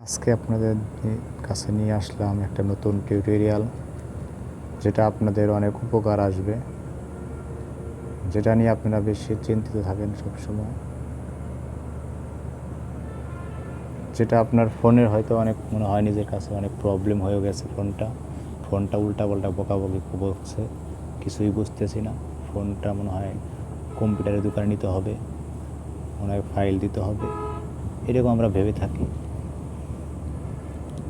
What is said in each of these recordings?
আজকে আপনাদের কাছে নিয়ে আসলাম একটা নতুন টিউটোরিয়াল, যেটা আপনাদের অনেক উপকার আসবে, যেটা নিয়ে আপনারা বেশি চিন্তিত থাকেন সবসময়, যেটা আপনার ফোনের হয়তো অনেক মনে হয় নিজের কাছে অনেক প্রবলেম হয়ে গেছে। ফোনটা উল্টাপাল্টা বকাবকি বকছে, কিছুই বুঝতেছি না। ফোনটা মনে হয় কম্পিউটারের দোকানে নিতে হবে, মনে হয় ফাইল দিতে হবে, এরকম আমরা ভেবে থাকি।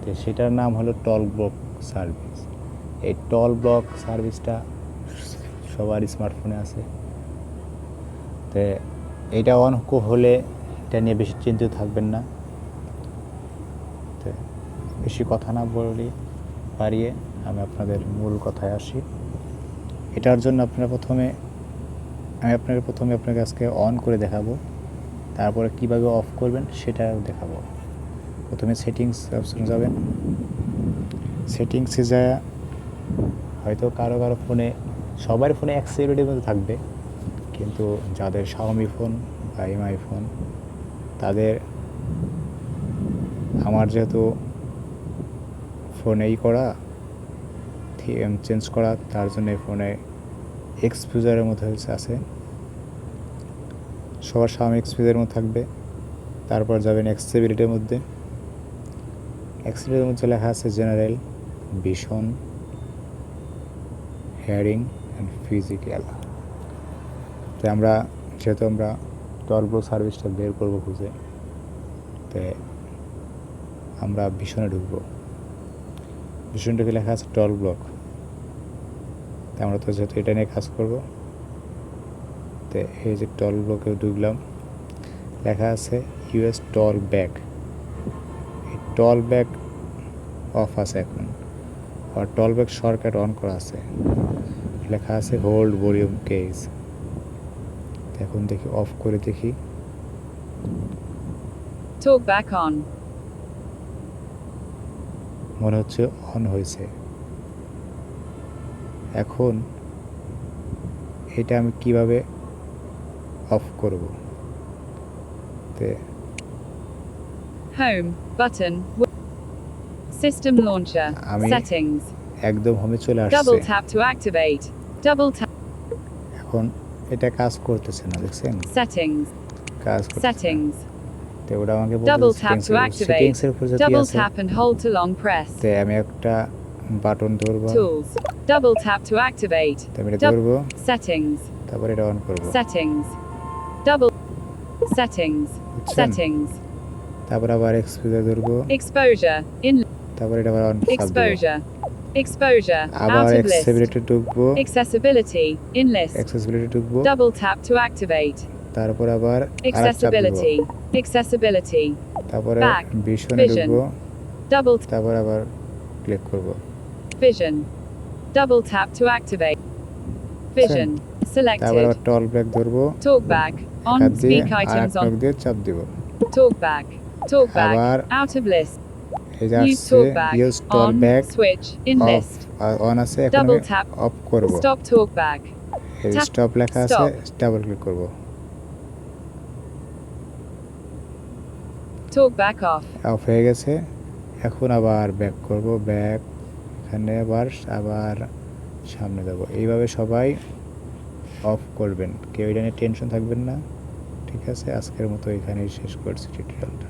তো সেটার নাম হলো টল ব্লক সার্ভিস। এই টল ব্লক সার্ভিসটা সবার স্মার্টফোনে আছে। তো এটা অন হলে এটা নিয়ে বেশি চিন্তিত থাকবেন না। তো বেশি কথা না বলে পারিয়ে আমি আপনাদের মূল কথায় আসি। এটার জন্য আমি আপনাকে আজকে অন করে দেখাবো, তারপরে কিভাবে অফ করবেন সেটাও দেখাবো। প্রথমে সেটিংস অপশন যাবেন। সেটিংসে যায় হয়তো কারো ফোনে, সবার ফোনে অ্যাক্সেসিবিলিটির মধ্যে থাকবে, কিন্তু যাদের শাওমি ফোন বা এমআই ফোন, তাদের আমার যেহেতু ফোনে করা চেঞ্জ করা, তার জন্য এই ফোনে এক্সপোজারের মধ্যে আছে। সবার শাওমি এক্সপোজারের মধ্যে থাকবে। তারপর যাবেন অ্যাক্সেসিবিলিটির মধ্যে। অ্যাক্সেসিবিলিটির মধ্যে লেখা আছে general, vision, hearing and physical. তো যেহেতু আমরা টল ব্লক সার্ভিসটা বের করবো খুঁজে, তো আমরা ভিশনে ঢুকবো। ভিশনটাকে লেখা আছে টল ব্লক। তো আমরা তো যেহেতু এটা নিয়ে কাজ করবো, তো এই যে টল ব্লকে ঢুকলাম, লেখা আছে ইউএস টল ব্যাক। এই টল ব্যাক অফ আছে এখন, আর টল ব্যাক শর্টকাট অন করা আছে, লেখা আছে হোল্ড ভলিউম কেস। এখন দেখি অফ করে দেখি। টক ব্যাক অন। মনে হচ্ছে অন হয়েছে। এখন এটা আমি কিভাবে অফ করব? Home button, system launcher, settings, একদম হোমে চলে আসছে। Double tap to activate, double tap. এখন এটা কাজ করতেছে না, দেখছেন? সেটিংস, কাজ করতেছে। সেটিংস, তো ওটা আমাকে ডাবল বলতেছে ট্যাপ টু অ্যাক্টিভেট, সেটিংসের উপর যেতে ডাবল আছে। Tap and hold to long press. তো আমি একটা বাটন ধরব, tools, double tap to activate, তো আমি এটা ধরব, সেটিংস, তারপর এটা অন করব। সেটিংস, ডাবল সেটিংস, সেটিংস, তারপর আবার এক্সপোজার ধরব, এক্সপোজার ইন, তারপর এটা আবার অন করব। Exposure, আবার out of list. অ্যাক্সেসিবিলিটি ঢুকবো, Accessibility, in list. অ্যাক্সেসিবিলিটি ঢুকবো, Double tap to activate. তারপর আবার Accessibility, accessibility. তারপরে Back, ভিশনে vision. ঢুকবো, Double তারপর আবার ক্লিক করব। vision. Double tap to activate. Vision, তারপর selected. আবার টল ব্যাক ধরবো, Talk back, on হাত দিয়ে speak আর items নখ on. দিয়ে চাপ দিব। Talk back, আবার out of list. এই যে Use আসছে talkback, use talk on, back, switch, in off list. On আছে, এখন Double আমি tap. অফ করব। Stop talkback. এই Tap, স্টপ লেখা আছে, stop. ডাবল ক্লিক করব। Talkback off. অফ হয়ে গেছে। এখন আবার ব্যাক করব, ব্যাক, এখানে আবার সামনে যাব। এইভাবে সবাই অফ করবেন, কেউ এটা নিয়ে টেনশন থাকবেন না। ঠিক আছে, আজকের মতো এখানেই শেষ করছি টিউটোরিয়ালটা।